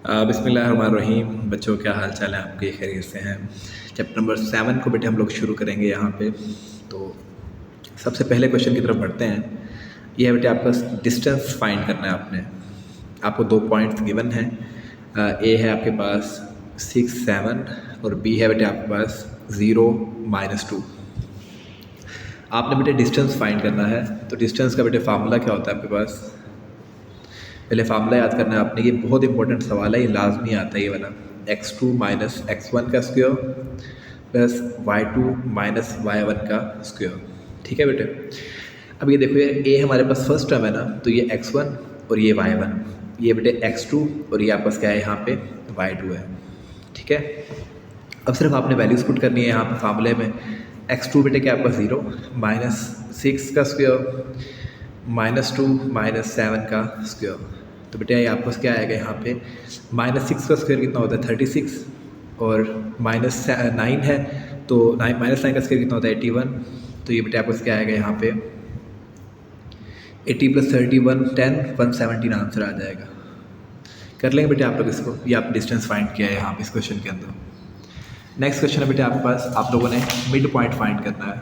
बिस्मिल्लाहिर्रहमानिर्रहीम। बच्चों, क्या हाल चाल है आपके? खैरियत से हैं? चैप्टर नंबर 7 को बेटे हम लोग शुरू करेंगे यहाँ पे। तो सबसे पहले क्वेश्चन की तरफ बढ़ते हैं। ये है बेटे आपका डिस्टेंस फाइंड करना है आपने। आपको 2 पॉइंट्स गिवन हैं। ए है आपके पास 6, 7 और बी है बेटे आपके पास 0, -2। आपने बेटे डिस्टेंस फाइंड करना है। तो डिस्टेंस का बेटे फार्मूला क्या होता है आपके पास? पहले फार्मूला याद करना है आपने। ये बहुत इंपॉर्टेंट सवाल है, ये लाजमी आता है ये वाला। x2 माइनस x1 का square plus y2 minus y1 का स्क्वायर। ठीक है बेटे। अब ये देखो, ये a हमारे पास फर्स्ट टर्म है ना, तो ये x1 और ये y1, ये बेटे x2 और ये आपस क्या है यहाँ पे y2 है। ठीक है। अब सिर्फ आपने वैल्यूज़ पुट करनी है यहाँ पे फार्मूले में। x2 बेटे क्या आपका 0, -6 का स्क्वायर -2 -7 का स्क्वायर। तो बेटा ये आपस क्या आएगा यहाँ पे, -6 का स्क्वायर कितना होता है 36 और -9 है तो -9 का स्क्वायर कितना होता है 81। तो ये बेटा आपस क्या आएगा यहाँ पे 80 + 31 10 117 आंसर आ जाएगा। कर लेंगे बेटे आप लोग इसको। ये आप डिस्टेंस फाइंड किया है यहाँ पे इस क्वेश्चन के अंदर। नेक्स्ट क्वेश्चन है बेटे आपके पास, आप लोगों ने मिड पॉइंट फाइंड करना है।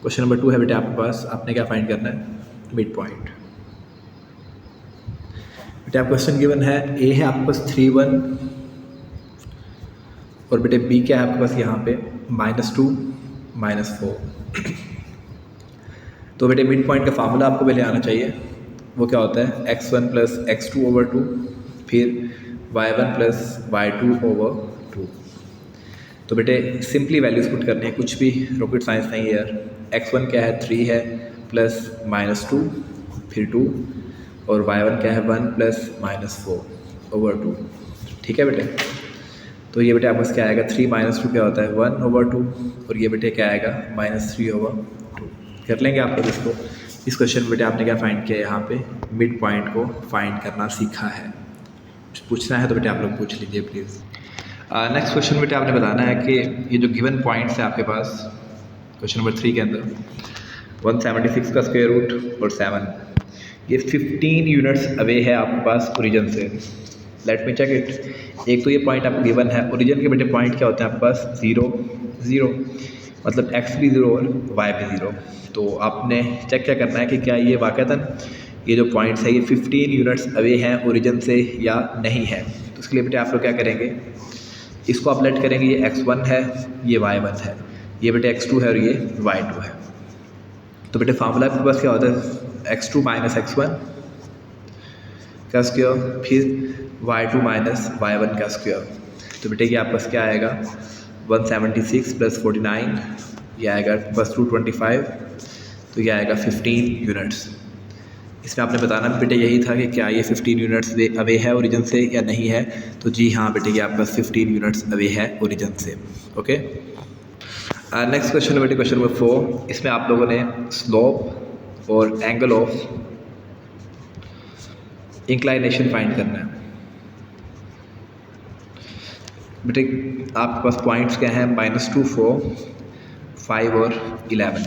क्वेश्चन नंबर 2 है बेटे आपके पास, आपने क्या फाइंड करना है? Mid point. बेटे आप क्वेश्चन गिवन है, ए है आपके पास 3, 1 और बेटे बी क्या है आपके पास यहाँ पे -2 -4। तो बेटे मिड पॉइंट का फार्मूला आपको पहले आना चाहिए। वो क्या होता है x1 + x2/2 फिर y1 + y2/2। तो बेटे सिंपली वैल्यूज पुट करनी है, कुछ भी रॉकेट साइंस नहीं है यार। x1 क्या है 3 है प्लस -2 फिर 2 और y1 क्या है 1 + -4/2। ठीक है बेटे। तो ये बेटे आपस क्या आएगा 3 -2 क्या होता है 1/2 और ये बेटे क्या आएगा -3/2। कर लेंगे आप लोग इसको। इस क्वेश्चन में बेटे आपने क्या फाइंड किया है यहाँ पे, मिड पॉइंट को फाइंड करना सीखा है। पूछना है तो बेटे आप लोग पूछ लीजिए प्लीज़। नेक्स्ट क्वेश्चन बेटे आपने बताना है कि ये जो गिवन पॉइंट्स है आपके पास क्वेश्चन नंबर 3 के अंदर 176 का स्क्वायर रूट और 7, ये 15 यूनिट्स अवे है आपके पास ओरिजिन से। Let me check it. एक तो ये पॉइंट आपको गिवन है, ओरिजिन के बेटे पॉइंट क्या होते हैं आपके पास 0 0, मतलब x भी 0 और y भी 0। तो आपने चेक क्या करना है कि क्या ये वाक़तन ये जो पॉइंट्स है ये 15 यूनिट्स अवे हैं ओरिजिन से या नहीं है। तो इसके लिए बेटे आप लोग क्या करेंगे, इसको आप लेट करेंगे, ये x1 है ये y1 है, ये बेटे x2 है और ये y2 है। तो बेटे फार्मूला आपके पास क्या होता है x2 - x1 का स्क्वायर फिर y2 - y1 का स्क्वायर। तो बेटे ये आपस क्या आएगा 176 + 49, ये आएगा बस 225। तो ये आएगा 15 यूनिट्स। इसमें आपने बताना बेटे यही था कि क्या ये 15 यूनिट्स अवे है ओरिजिन से या नहीं है। तो जी हाँ बेटे ये आपका 15 यूनिट्स अवे है ओरिजिन से। ओके। नेक्स्ट क्वेश्चन है बेटे क्वेश्चन नंबर 4। इसमें आप लोगों ने स्लोप और एंगल ऑफ इंक्लाइनेशन फाइंड करना है। बेटे आपके पास पॉइंट्स क्या हैं -2 4 5 और 11।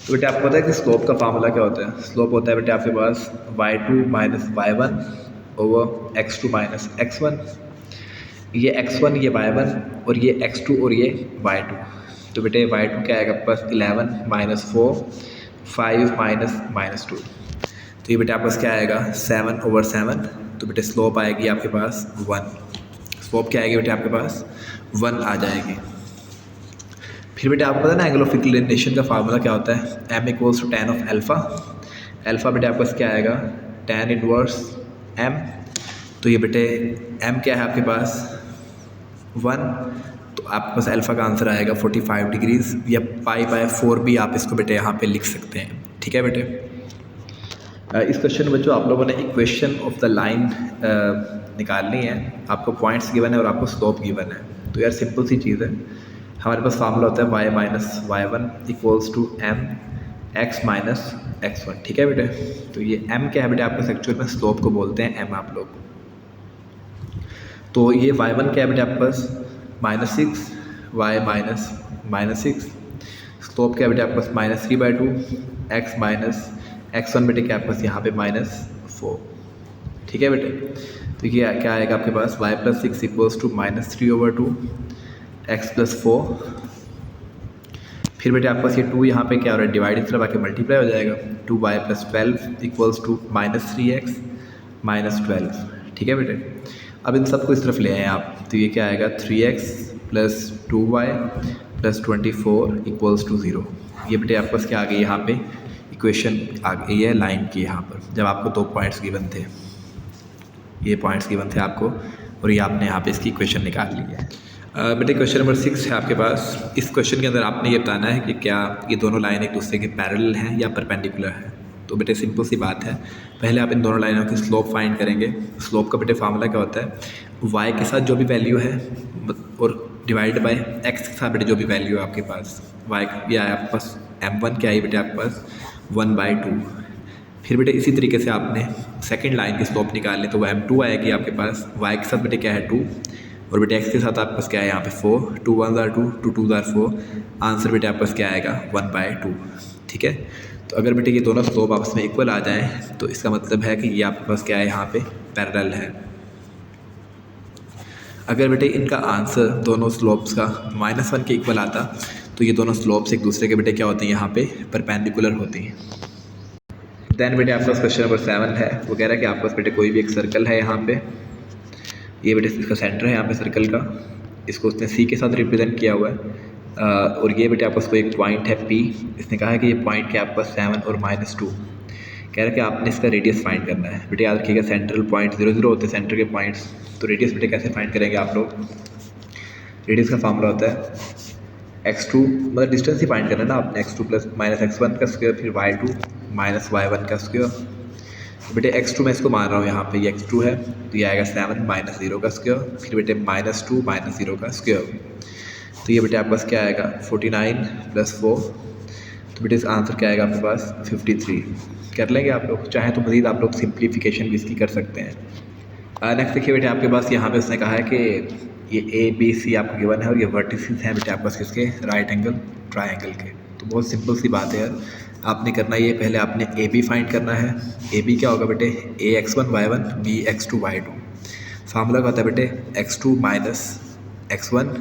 तो बेटे आपको पता है कि स्लोप का फार्मूला क्या होता है? स्लोप होता है बेटे आपके पास y2 - y1 over x2 - x1। ये x1 ये y1 और ये x2 और ये y2। तो बेटे y2 क्या आएगा आपके पास 11 - 4 5 -2। तो ये बेटे आपके पास क्या आएगा 7/7। तो बेटे स्लोप आएगी आपके पास 1। स्लोप क्या आएगी बेटे आपके पास 1 आ जाएगी। फिर बेटे आपको पता है ना एंगल ऑफ इंक्लिनेशन का फार्मूला क्या होता है, m = tan of alpha. Alpha बेटे आपके पास क्या आएगा tan इनवर्स m। तो ये बेटे m क्या है आपके पास 1, तो आपके पास अल्फ़ा का आंसर आएगा 45 डिग्रीज़ या π/4 भी आप इसको बेटे यहाँ पे लिख सकते हैं। ठीक है बेटे। इस क्वेश्चन में बच्चों आप लोगों ने इक्वेशन ऑफ द लाइन निकालनी है। आपको पॉइंट्स गिवन है और आपको स्लोप गिवन है। तो यार सिंपल सी चीज़ है, हमारे पास फार्मूला होता है y - y1 = m x - x1। ठीक है बेटे। तो ये m क्या है बेटे आपके एक्चुअल में स्लोप को बोलते हैं m आप लोग। तो ये y1 क्या है बेटे आपके पास -6 y -6, स्लोप क्या है बेटे आपके पास -3/2 x - x1 बेटे क्या आपके पास यहाँ पे -4। ठीक है बेटे। तो ये क्या आएगा आपके पास y plus 6 equals to -3/2 x plus 4। फिर बेटे आपके पास ये 2 यहाँ पे क्या हो रहा है डिवाइड इस तरफ आके मल्टीप्लाई हो जाएगा 2y plus 12 equals to -3x -12। ठीक है बेटे, अब इन सबको इस तरफ ले आए आप, तो ये क्या आएगा 3x plus 2y plus 24 equals to 0। ये बेटे आपके पास क्या आ गई यहाँ पे इक्वेशन आ गई है लाइन की यहाँ पर, जब आपको 2 पॉइंट्स गिवन थे, ये पॉइंट्स गिवन थे आपको और ये आपने यहाँ पे इसकी इक्वेशन निकाल ली है। बेटे क्वेश्चन नंबर 6 है आपके पास। इस क्वेश्चन के अंदर आपने ये बताना है कि क्या ये दोनों लाइन एक दूसरे के पैरेलल हैं या परपेंडिकुलर है। तो बेटे सिंपल सी बात है, पहले आप इन दोनों लाइनों की स्लोप फाइंड करेंगे। स्लोप का बेटे फार्मूला क्या होता है y के साथ जो भी वैल्यू है और डिवाइड बाय x के साथ बेटे जो भी वैल्यू है आपके पास y या आपके पास m1 क्या आई बेटे आपके पास 1/2। फिर बेटे इसी तरीके से आपने सेकंड लाइन की स्लोप निकाल लें तो वो m2 आएगी आपके पास, y के साथ बेटे क्या है 2 और बेटे x के साथ आपके पास क्या है यहाँ पे 4, 2 1 are 2, 2 2 are 4, आंसर बेटे आपके पास क्या आएगा 1/2। ठीक है, तो अगर बेटे ये दोनों स्लोप आपस में इक्वल आ जाएँ तो इसका मतलब है कि ये आपके पास क्या है यहाँ पे पैरेलल है। अगर बेटे इनका आंसर दोनों स्लोप्स का -1 के इक्वल आता तो ये दोनों स्लोप्स एक दूसरे के बेटे क्या होते हैं यहाँ पे परपेंडिकुलर होती हैं। देन बेटे आपका क्वेश्चन नंबर 7 है, वो कह रहा है कि आपके पास बेटे कोई भी एक सर्कल है यहाँ पे, ये बेटे इसका सेंटर है यहाँ पे सर्कल का, इसको उसने सी के साथ रिप्रेजेंट किया हुआ है और ये बेटे आपके पास कोई एक पॉइंट है पी, इसने कहा है कि ये पॉइंट क्या आपके पास 7 और -2, कह रहा है कि आपने इसका रेडियस फाइंड करना है। बेटे याद रखिएगा सेंट्रल पॉइंट 0 0 होते हैं सेंटर के पॉइंट्स, तो रेडियस बेटे कैसे फाइंड करेंगे आप लोग, रेडियस का फार्मूला होता है x2 मतलब डिस्टेंस ही फाइंड करना है ना आपने, x2 प्लस -x1 का स्क्वायर फिर y2 माइनस y1 का स्क्वायर। तो बेटे x2 मैं इसको मान रहा हूँ यहाँ पे, ये x2 है तो ये आएगा 7 -0 का स्क्वायर फिर बेटे -2 -0 का स्क्वायर, तो ये बेटे आपके पास क्या आएगा 49 + 4, तो बेटे इस आंसर क्या आएगा आपके पास 53। कर लेंगे आप लोग, चाहें तो मज़ीद आप लोग सिंप्लीफिकेशन भी इसकी कर सकते हैं। नेक्स्ट देखिए बेटे आपके पास यहाँ पे उसने कहा है कि ये ABC आपको गिवन है और ये वर्टिसेस हैं बेटे आपके पास किसके राइट एंगल ट्रायंगल के। तो बहुत सिंपल सी बात है यार, आपने करना ये पहले आपने AB फाइंड करना है। AB क्या होगा बेटे AX1 Y1 BX2 Y2, formula क्या होता है बेटे x2 माइनस x1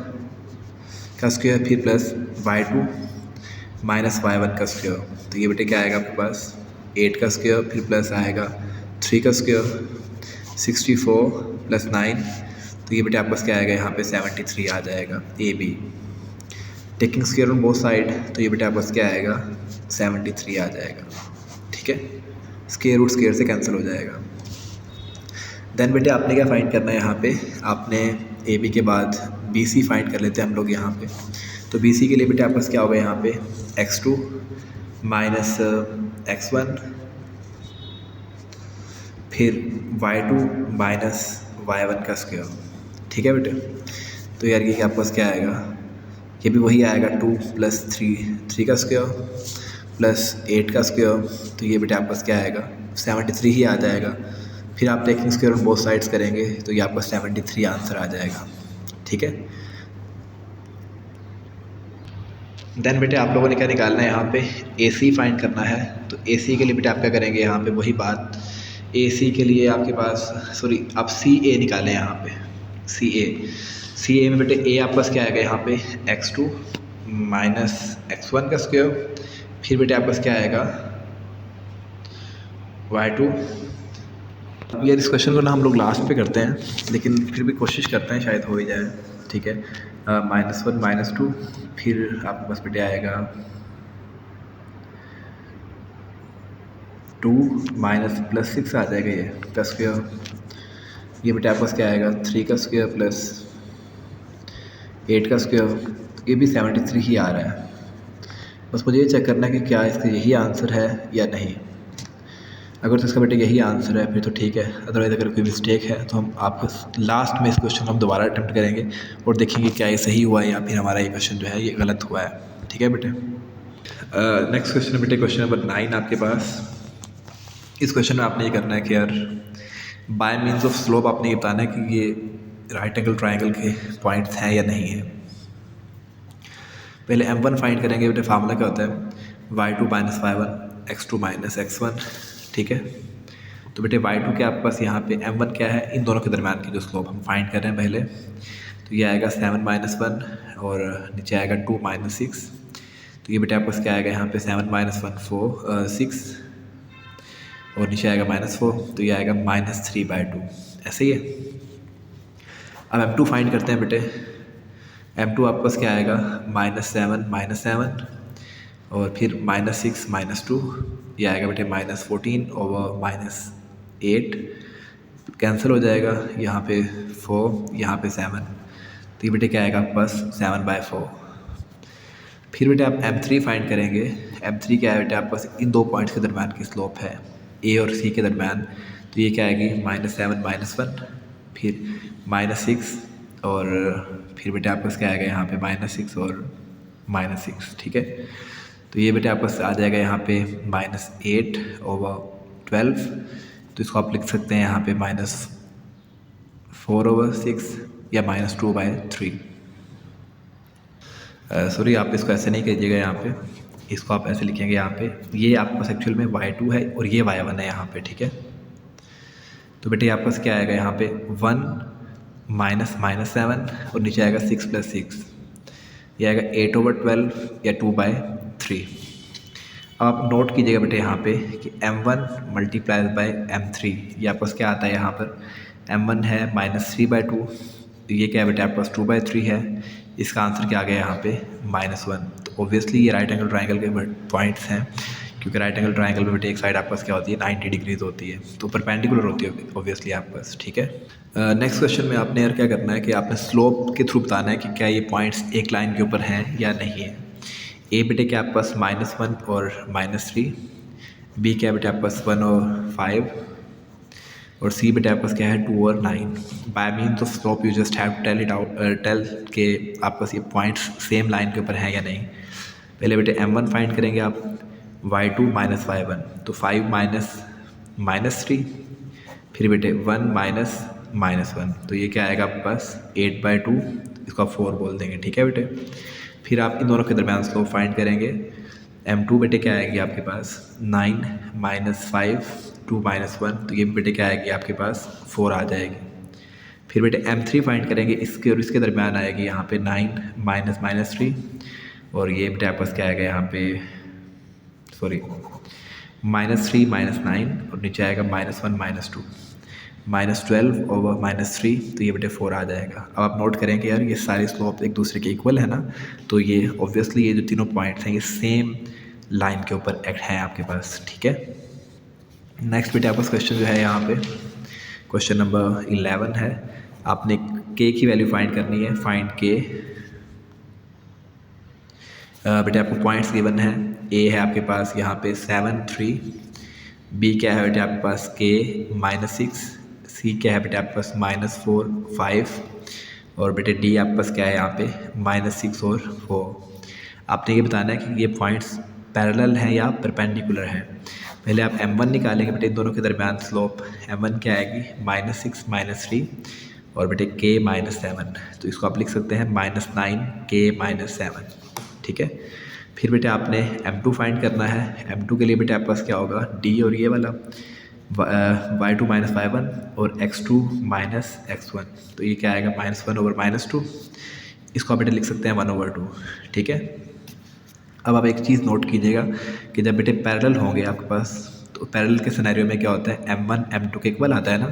का स्क्वायर फिर प्लस y2 माइनस y1 का स्क्वायर, तो ये बेटे क्या आएगा आपके पास 8 का स्क्वायर फिर प्लस आएगा 3 का स्क्वायर 64 + 9, तो ये बेटे आपके पास क्या आएगा यहाँ पे 73 आ जाएगा AB। Taking square on both side, तो ये बेटे आपके पास क्या आएगा 73 आ जाएगा। ठीक है, स्क्वायर रूट स्क्वायर से कैंसिल हो जाएगा। देन बेटे आपने क्या फाइंड करना है यहाँ पे, आपने AB के बाद BC फाइंड कर लेते हैं हम लोग यहाँ पे। तो BC के लिए बेटे आपके पास क्या होगा यहाँ पे x2 माइनस x1 फिर y2 माइनस y1 का स्क्वायर। ठीक है बेटे, तो यार ये आपके पास क्या आएगा, ये भी वही आएगा 2 + 3 का स्क्वायर प्लस 8 का स्क्वायर, तो ये बेटे आपके पास क्या आएगा 73 ही आ जाएगा। फिर आप taking square on both sides करेंगे तो ये आपका 73 आंसर आ जाएगा। ठीक है, देन बेटे आप लोगों ने क्या निकालना है यहाँ पे AC फाइंड करना है। तो AC के लिए बेटे आप क्या करेंगे यहाँ पे वही बात, AC के लिए आपके पास सॉरी आप CA निकालें यहाँ पे CA में बेटे A आपके पास क्या आएगा यहाँ पे x2 माइनस x1 का स्क्वायर फिर बेटे आपके पास क्या आएगा y2। यार इस क्वेश्चन को ना हम लोग लास्ट पे करते हैं, लेकिन फिर भी कोशिश करते हैं शायद हो ही जाए। ठीक है, -1 -2 फिर आपके पास बेटे आएगा 2 माइनस प्लस 6 आ जाएगा ये का स्क्वायर, ये बेटे आपके पास क्या आएगा 3 का स्क्वायर प्लस 8 का स्क्वायर, ये भी 73 ही आ रहा है। बस मुझे ये चेक करना है कि क्या इसका यही आंसर है या नहीं। अगर तो इसका बेटे यही आंसर है फिर तो ठीक है, अदरवाइज़ अगर कोई मिस्टेक है तो हम आपको लास्ट में इस क्वेश्चन को हम दोबारा अटैम्प्ट करेंगे और देखेंगे क्या ये सही हुआ है या फिर हमारा ये क्वेश्चन जो है ये गलत हुआ है। ठीक है बेटे, नेक्स्ट क्वेश्चन है बेटे क्वेश्चन नंबर 9 आपके पास। इस क्वेश्चन में आपने ये करना है कि यार बाय मीन्स ऑफ स्लोप आपने ये बताना है कि ये राइट एंगल ट्राइंगल के पॉइंट्स हैं या नहीं है। पहले m1 फाइंड करेंगे बेटे, फार्मूला क्या होता है y2 minus y1 x2 minus x1। ठीक है, तो बेटे y2 के आपके पास यहाँ पे m1 क्या है, इन दोनों के दरमियान की जो स्लोप हम फाइंड कर रहे हैं पहले, तो ये आएगा 7 - 1 और नीचे आएगा 2 - 6। तो ये बेटे आपके पास क्या आएगा यहाँ पे 7 - 1 4 6 और नीचे आएगा -4, तो ये आएगा -3/2, ऐसे ही है। अब m2 फाइंड करते हैं बेटे। m2 आपके पास क्या आएगा -7 - 7 और फिर -6 - 2, ये आएगा बेटे -14 और -8 कैंसिल हो जाएगा, यहाँ पे 4 यहाँ पे 7, तो ये बेटे क्या आएगा आपके पास 7/4। फिर बेटे आप m3 फाइंड करेंगे। m3 क्या है बेटे आपके पास इन दो पॉइंट्स के दरमियान की स्लोप है, a और c के दरमियान, तो ये क्या आएगी -7 - 1 फिर -6 और फिर बेटे आपके पास क्या आएगा यहाँ पे -6 और -6, ठीक है। तो ये बेटे आपके पास आ जाएगा यहाँ पे -8/12, तो इसको आप लिख सकते हैं यहाँ पे -4/6 या -2/3। सॉरी, आप इसको ऐसे नहीं कीजिएगा, यहाँ पे इसको आप ऐसे लिखेंगे, यहाँ पे ये आपके पास एक्चुअल में y2 है और ये y1 है यहाँ पे, ठीक है। तो बेटे आपके पास क्या आएगा यहाँ पे 1 -7 और नीचे आएगा 6 + 6, ये आएगा 8/12 या 2/3। अब आप नोट कीजिएगा बेटे यहाँ पे कि m1 × m3, ये आपके पास क्या आता है यहाँ पर, m1 है -3/2, तो ये क्या है बेटे आपके पास 2/3 है। इसका आंसर क्या आ गया यहाँ पे -1। तो ऑब्वियसली ये राइट एंगल ट्रायंगल के पॉइंट्स हैं, क्योंकि राइट एंगल ट्रायंगल में बेटे एक साइड आपके पास क्या होती है 90 डिग्रीज होती है, तो परपेंडिकुलर होती है ऑब्वियसली आपके पास, ठीक है। नेक्स्ट क्वेश्चन में आपने यार क्या करना है कि आपने स्लोप के थ्रू बताना है कि क्या ये पॉइंट्स एक लाइन के ऊपर हैं या नहीं है। ए बेटे क्या आपके पास -1 और -3, बी क्या बेटे आपके पास 1 और 5 और सी बेटे आपके पास क्या है 2 और 9। By means of slope you just have tell it out, tell के आपके पास ये पॉइंट्स सेम लाइन के ऊपर हैं या नहीं। पहले बेटे m1 फाइंड करेंगे आप, y2 - y1, तो 5 - -3, फिर बेटे 1 - -1, तो ये क्या आएगा आपके पास 8/2, इसको आप 4 बोल देंगे, ठीक है बेटे। फिर आप इन दोनों के दरमियान स्लोप फाइंड करेंगे। m2 बेटे क्या आएगी आपके पास 9 - 5 2 - 1, तो ये बेटे क्या आएगी आपके पास 4 आ जाएगी। फिर बेटे m3 फाइंड करेंगे, इसके और इसके दरमियान आएगी यहाँ पे 9 - -3 और ये बेटे आपके पास क्या आएगा यहाँ पे सॉरी -3 - 9 और नीचे आएगा -1 - 2 -12 और -3, तो ये बेटे 4 आ जाएगा। अब आप नोट करेंगे यार ये सारे स्लोप एक दूसरे के इक्वल है ना, तो ये ऑब्वियसली ये जो तीनों पॉइंट्स हैं ये सेम लाइन के ऊपर एक्ट हैं आपके पास, ठीक है। नेक्स्ट बेटे आपका क्वेश्चन जो है यहाँ पे क्वेश्चन नंबर 11 है। आपने k की वैल्यू फाइंड करनी है, फाइंड k। बेटे आपको पॉइंट्स गिवन है, a है आपके पास यहाँ पे 7 3, b क्या है बेटे आपके पास k -6, c क्या है बेटे आपके पास -4 5 और बेटे d आपके पास क्या है यहाँ पे -6 और 4। आपने ये बताना है कि ये पॉइंट्स पैरेलल हैं या परपेंडिकुलर हैं। पहले आप m1 निकालेंगे बेटे, इन दोनों के दरमियान स्लोप m1 क्या आएगी -6 -3 और बेटे k -7, तो इसको आप लिख सकते हैं -9 k -7, ठीक है। फिर बेटे आपने m2 फाइंड करना है। m2 के लिए बेटे आपके पास क्या होगा d और ये वाला y2 - y1 और x2 - x1, तो ये क्या आएगा -1 और -2, इसको आप बेटे लिख सकते हैं 1/2, ठीक है। अब आप एक चीज़ नोट कीजिएगा कि जब बेटे पैरेलल होंगे आपके पास, तो पैरेलल के सिनेरियो में क्या होता है m1 m2 के इक्वल आता है ना,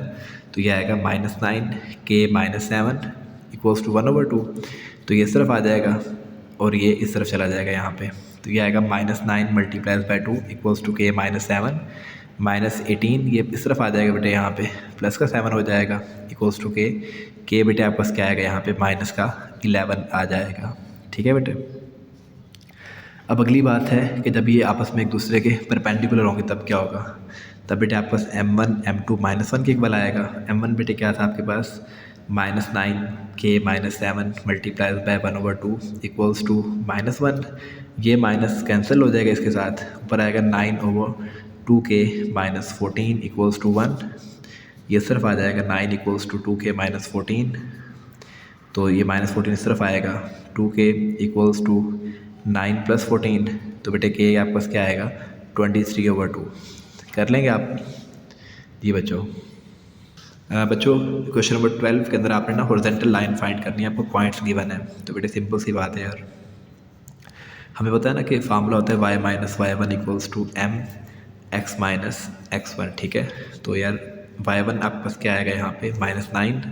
तो ये आएगा -9 k -7 = 1/2, तो ये इस तरफ आ जाएगा और ये इस तरफ चला जाएगा यहाँ पे, तो ये आएगा -9 × 2 = k -7 -18, ये इस तरफ आ जाएगा बेटे, यहाँ पे प्लस का 7 हो जाएगा = k बेटे आपके पास क्या आएगा यहाँ पे -11 आ जाएगा, ठीक है बेटे। अब अगली बात है कि जब ये आपस में एक दूसरे के परपेंडिकुलर होंगे तब क्या होगा, तब बेटे आपके पास m1 m2 -1 के इक्वल आएगा। m1 बेटे क्या था आपके पास -9 k -7 × 1/2 = -1, ये माइनस कैंसिल हो जाएगा इसके साथ, ऊपर आएगा 9/2k -14 = 1, ये सिर्फ आ जाएगा 9 = 2k -14, तो ये -14 इस तरफ आएगा, 2k = 9 + 14, तो बेटे k आपके पास क्या आएगा 23/2। कर लेंगे आप, जी बच्चों क्वेश्चन नंबर 12 के अंदर आपने ना हॉरिजॉन्टल लाइन फाइंड करनी है, आपको पॉइंट्स गिवन है। तो बेटे सिंपल सी बात है यार, हमें पता है ना कि फार्मूला होता है y minus y one equals to M x minus x one. ठीक है, तो यार y1 आपके पास क्या आएगा यहाँ पे -9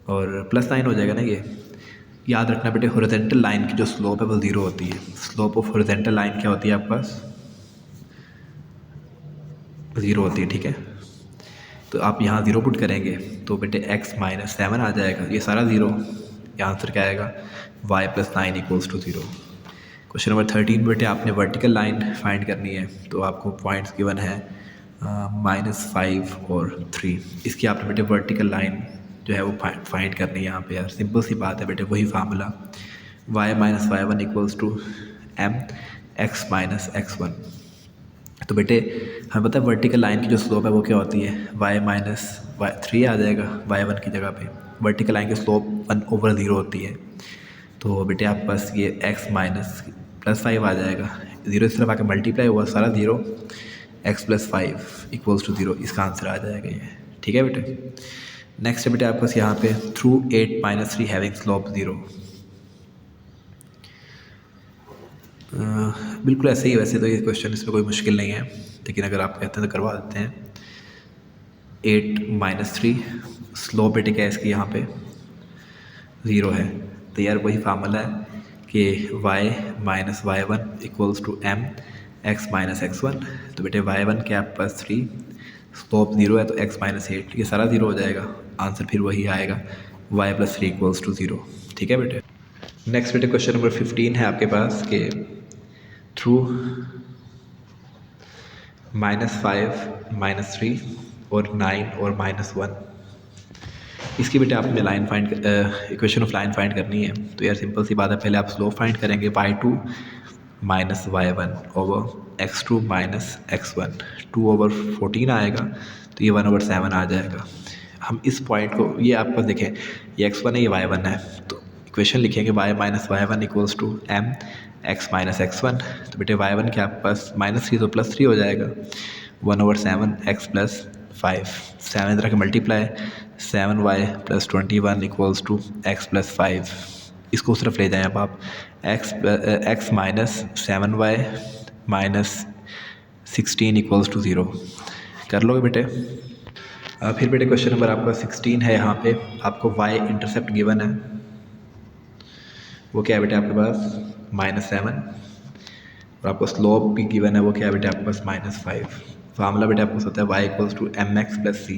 और +9 हो जाएगा ना। ये याद रखना बेटे, हॉरिजॉन्टल लाइन की जो स्लोप है वो 0 होती है। स्लोप ऑफ हॉरिजॉन्टल लाइन क्या होती है आपके पास? 0 होती है। ठीक है, तो आप यहाँ 0 पुट करेंगे तो बेटे x माइनस 7 आ जाएगा, ये सारा 0। यहाँ आंसर क्या आएगा? y plus 9 equals to 0। Question number 13 बेटे आपने वर्टिकल लाइन फाइंड करनी है, तो आपको पॉइंट्स गिवन है -5 और 3। इसकी आपने बेटे वर्टिकल लाइन जो है वो फाइंड करनी है यहाँ पे। यार सिंपल सी बात है बेटे, वही formula y minus y one equals to M x minus x one. तो बेटे हमें पता है वर्टिकल लाइन की जो स्लोप है वो क्या होती है? y माइनस वाई 3 आ जाएगा y1 की जगह पे। वर्टिकल लाइन की स्लोप 1/0 होती है, तो बेटे आपके पास ये x माइनस +5 आ जाएगा। 0 इस तरफ आके मल्टीप्लाई हुआ, सारा 0, x प्लस 5 इक्वल्स टू 0। इसका आंसर आ जाएगा ये। ठीक है बेटे, नेक्स्ट है बेटे आपके पास यहाँ पे थ्रू 8 माइनस 3 हैविंग स्लोप 0। बिल्कुल ऐसे ही, वैसे तो ये क्वेश्चन, इसमें कोई मुश्किल नहीं है, लेकिन अगर आप कहते हैं तो करवा देते हैं। 8 माइनस 3 स्लोप बेटे क्या है इसकी यहाँ पे? 0 है। तो यार वही फार्मूला है कि y minus y one equals to M x minus x one. तो बेटे y1 क्या है प्लस 3, स्लोप 0 है तो x माइनस 8, ये सारा 0 हो जाएगा। आंसर फिर वही आएगा y प्लस 3 इक्वल्स टू 0। ठीक है बेटे, नेक्स्ट बेटे क्वेश्चन नंबर 15 है आपके पास कि थ्रू -5 -3 और 9 और -1। इसकी बेटे आपने line find equation of line find करनी है। तो यार सिंपल सी बात है, पहले आप स्लोप फाइंड करेंगे y2 minus y1 over x2 minus x1। 2/14 आएगा, तो ये 1/7 आ जाएगा। हम इस पॉइंट को, ये आपके पास देखें ये x1 है, ये y1 है, तो इक्वेशन लिखेंगे y minus y one equals to M x minus x one. तो बेटे y1 के आपके पास -3 तो +3 हो जाएगा, 1/7 x प्लस 5। 7 इधर के multiply, 7y plus 21 equals to x plus 5। इसको उस तरफ ले जाएं अब आप, x minus 7y minus 16 equals to 0। कर लोगे बेटे? फिर बेटे क्वेश्चन नंबर आपका 16 है, यहाँ पे आपको y इंटरसेप्ट गिवन है, वो क्या है बेटे आपके पास -7, और आपको स्लोप भी गिवन है, वो क्या है बेटे आपके पास -5। फार्मूला बेटे आपको होता है y equals to M X plus C.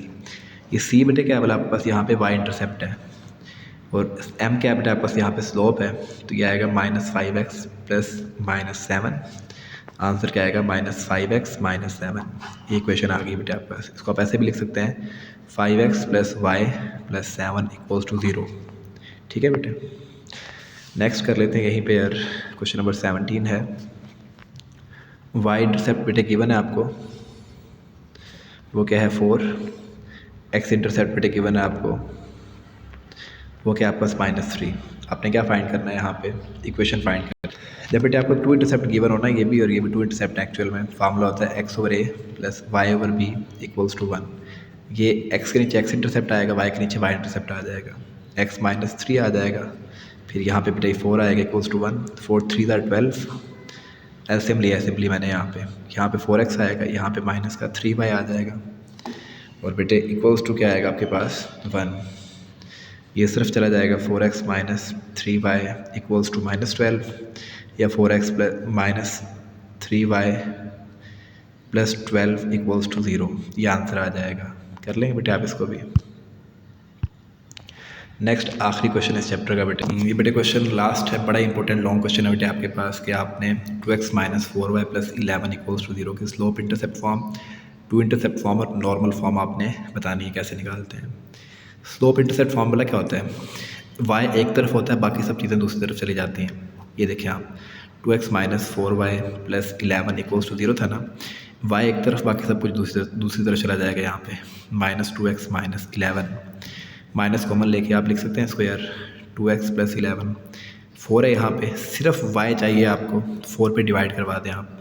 ये c बेटे क्या है बोला आपके पास, यहाँ पे y इंटरसेप्ट है, और m क्या है बेटे आपके पास यहाँ पे स्लोप है, तो ये आएगा -5x प्लस -7। आंसर क्या आएगा? -5x -7। ये इक्वेशन आ गई बेटे आपके पास। इसको आप ऐसे भी लिख सकते हैं 5x plus y plus 7 equals to 0। ठीक है बेटे, नेक्स्ट कर लेते हैं यहीं पे यार। क्वेश्चन नंबर 17 है, y इंटरसेप्ट बेटे गिवन है आपको, वो क्या है 4। x इंटरसेप्ट बेटे गिवन है आपको, वो क्या आपके पास -3। आपने क्या फाइंड करना है यहाँ पे? इक्वेशन फाइंड करना है। जब बेटे आपको 2 इंटरसेप्ट गिवन होना है, ये भी और ये भी 2 इंटरसेप्ट एक्चुअल में फार्मूला होता है x/a plus y/b equals to 1। ये x के नीचे x इंटरसेप्ट आएगा, y के नीचे y इंटरसेप्ट आ जाएगा, x -3 आ जाएगा, फिर यहाँ पे बेटे 4 आएगा इक्वल्स टू 1। 4 3 12, एलसीएम लिया सिंपली मैंने यहाँ पे 4x आएगा, यहाँ पे माइनस का 3y आ जाएगा, और बेटे इक्वल्स टू क्या आएगा आपके पास 1। ये सिर्फ चला जाएगा 4x minus 3y equals to -12, या 4x minus 3y plus 12 equals to 0। ये आंसर आ जाएगा। कर लेंगे बेटे आप इसको भी। नेक्स्ट आखिरी क्वेश्चन इस चैप्टर का बेटे, ये बेटे क्वेश्चन लास्ट है, बड़ा इंपॉर्टेंट लॉन्ग क्वेश्चन है बेटे आपके पास कि आपने 2x minus 4y plus 11 equals to 0 की slope intercept form, 2 intercept form और नॉर्मल फॉर्म आपने बतानी है कैसे निकालते हैं। स्लोप इंटरसेप्ट फॉर्मूला क्या होता है? y एक तरफ होता है, बाकी सब चीज़ें दूसरी तरफ चली जाती हैं। ये देखें आप, 2x minus 4y plus 11 equals to 0 था ना, y एक तरफ, बाकी सब कुछ दूसरी तरफ चला जाएगा। यहाँ पे -2x माइनस 11, माइनस कॉमन लेके आप लिख सकते हैं इसको यार, 2x प्लस 11। 4 है यहाँ पे, सिर्फ y चाहिए आपको, 4 पे डिवाइड करवा दें आप,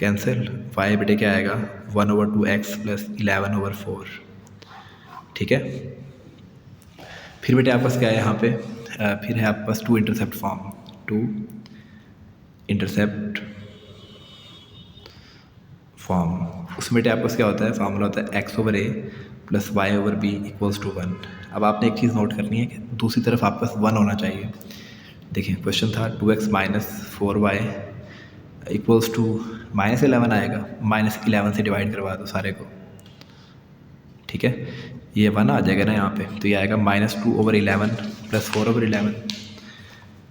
कैंसिल, वाई बेटे क्या आएगा 1/2x प्लस 11/4, ठीक है। फिर बेटे आपके पास क्या है यहाँ पे, फिर है आपके पास two intercept form, two intercept form. उसमें बेटे आपके पास क्या होता है, फार्मूला होता है x/a plus y/b equals to 1। अब आपने एक चीज़ नोट करनी है कि दूसरी तरफ आपके पास 1 होना चाहिए। देखिए क्वेश्चन था 2x minus 4y equals to -11 आएगा, -11 से डिवाइड करवा दो सारे को, ठीक है। ये 1 आ जाएगा ना यहाँ पे, तो ये आएगा -2/11 plus 4/11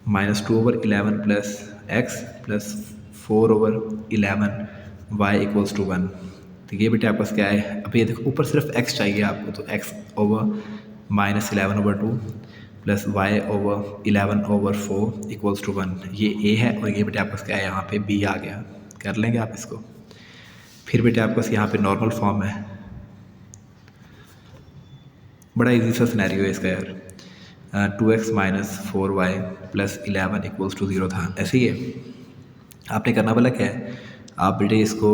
-2/11 plus x plus 4/11 y equals to 1। तो ये बेटे आपके पास क्या है, अब ये देखो ऊपर सिर्फ x चाहिए आपको, तो x over -11/2 plus y over 11/4 equals to 1, ये a है। और ये बेटे आपके पास क्या है, यहाँ पे b आ गया, कर लेंगे आप इसको। फिर बेटे आपके पास यहाँ पे नॉर्मल फॉर्म है, बड़ा इजी सा सिनेरियो है इसका यार। 2x minus 4y plus 11 equals to 0 था, ऐसे ही है। आपने करना वाला क्या है, आप बेटे इसको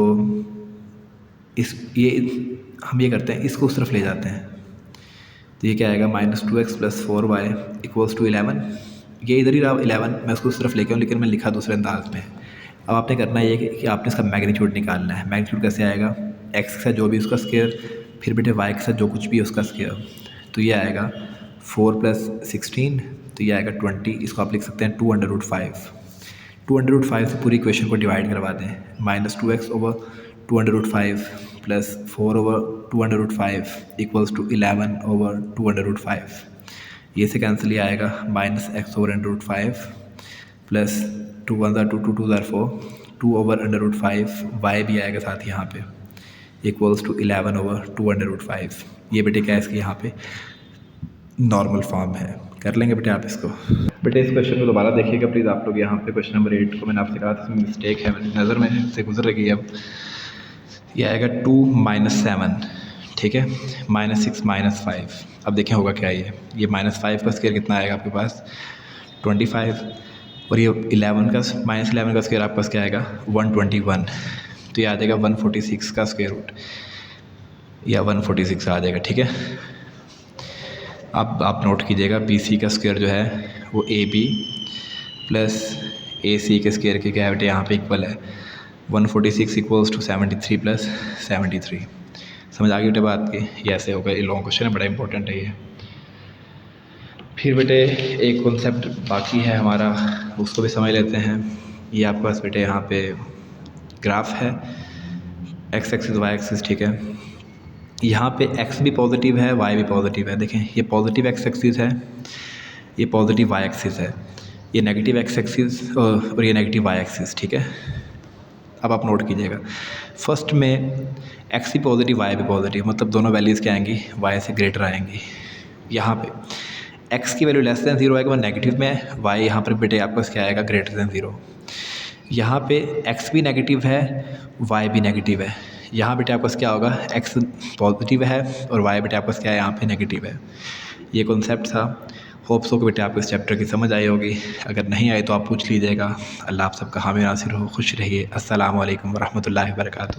हम ये करते हैं, इसको उस तरफ ले जाते हैं, तो ये क्या आएगा -2x plus 4y equals to 11। ये इधर ही रहा 11, मैं उसको उस तरफ लेके आऊँ, लेकिन मैं लिखा दूसरे अंदाज में। अब आपने करना ये कि आपने इसका मैग्नीट्यूड निकालना है। मैग्नीट्यूड कैसे आएगा, x के साथ जो भी उसका स्क्वायर, फिर बेटे y के साथ जो कुछ भी है उसका स्क्वायर, तो ये आएगा 4 प्लस 16, तो ये आएगा 20। इसको आप लिख सकते हैं 2/5। 2/5 से पूरी इक्वेशन को डिवाइड करवा दें, -2x over 2/5 plus 4/2/5 equals to 11/2/5। ये से कैंसिल ही आएगा -x/5 प्लस 2 1 2 2 2 4 2/5 y भी आएगा साथ यहाँ पे इक्वल्स टू 11/2/5। ये बेटे क्या है इसके यहाँ पे नॉर्मल फॉर्म है, कर लेंगे बेटे आप इसको। बेटे इस क्वेश्चन को दोबारा देखिएगा प्लीज़ आप लोग। यहाँ पे क्वेश्चन नंबर 8 को मैंने आपसे कहा था इसमें मिस्टेक है, मेरी नज़र में से गुजर रही है। अब ये आएगा 2 - 7, ठीक है, -6 -5। अब देखें होगा क्या, ये -5 का स्क्वायर कितना आएगा आपके पास 25, और ये 11 का -11 का स्क्वायर आपके पास क्या आएगा 121, तो ये आ जाएगा 146 का स्क्वायर रूट, या 146 आ जाएगा, ठीक है। अब आप नोट कीजिएगा BC का स्क्वायर जो है वो AB प्लस AC के स्क्वायर के क्या बेटे यहाँ पे इक्वल है 146 इक्वल्स टू 73 प्लस 73। समझ आ गई बेटे बात की, ये ऐसे होगा। ये लॉन्ग क्वेश्चन है, बड़ा इंपॉर्टेंट है ये। फिर बेटे एक कॉन्सेप्ट बाकी है हमारा, उसको भी समझ लेते हैं। ये आपके पास बेटे यहाँ पे ग्राफ है, x एक्सिस y एक्सिस, ठीक है। यहाँ पे x भी पॉजिटिव है, y भी पॉजिटिव है। देखें ये पॉजिटिव x एक्सिस है, ये पॉजिटिव y एक्सिस है, ये नेगेटिव x एक्सिस और ये नेगेटिव y एक्सिस, ठीक है। अब आप नोट कीजिएगा, फर्स्ट में x भी पॉजिटिव y भी पॉजिटिव, मतलब दोनों वैल्यूज़ क्या आएंगी y से ग्रेटर आएंगी। यहाँ पे x की वैल्यू लेस दैन 0 आएगा, वह नेगेटिव में, y यहाँ पर बेटे आपके पास क्या आएगा ग्रेटर दैन 0। यहाँ पे x भी नेगेटिव है, y भी नेगेटिव है। यहाँ बेटे आपके पास क्या होगा, x पॉजिटिव है और y बेटे आपके पास क्या है यहाँ पे नेगेटिव है। ये कॉन्सेप्ट था। होप सो कि बेटे आपको इस चैप्टर की समझ आई होगी। अगर नहीं आई तो आप पूछ लीजिएगा। अल्लाह आप सबका हामी नासिर हो, खुश रहिए। अस्सलामु अलैकुम वरहमतुल्लाहि वबरकातुहू।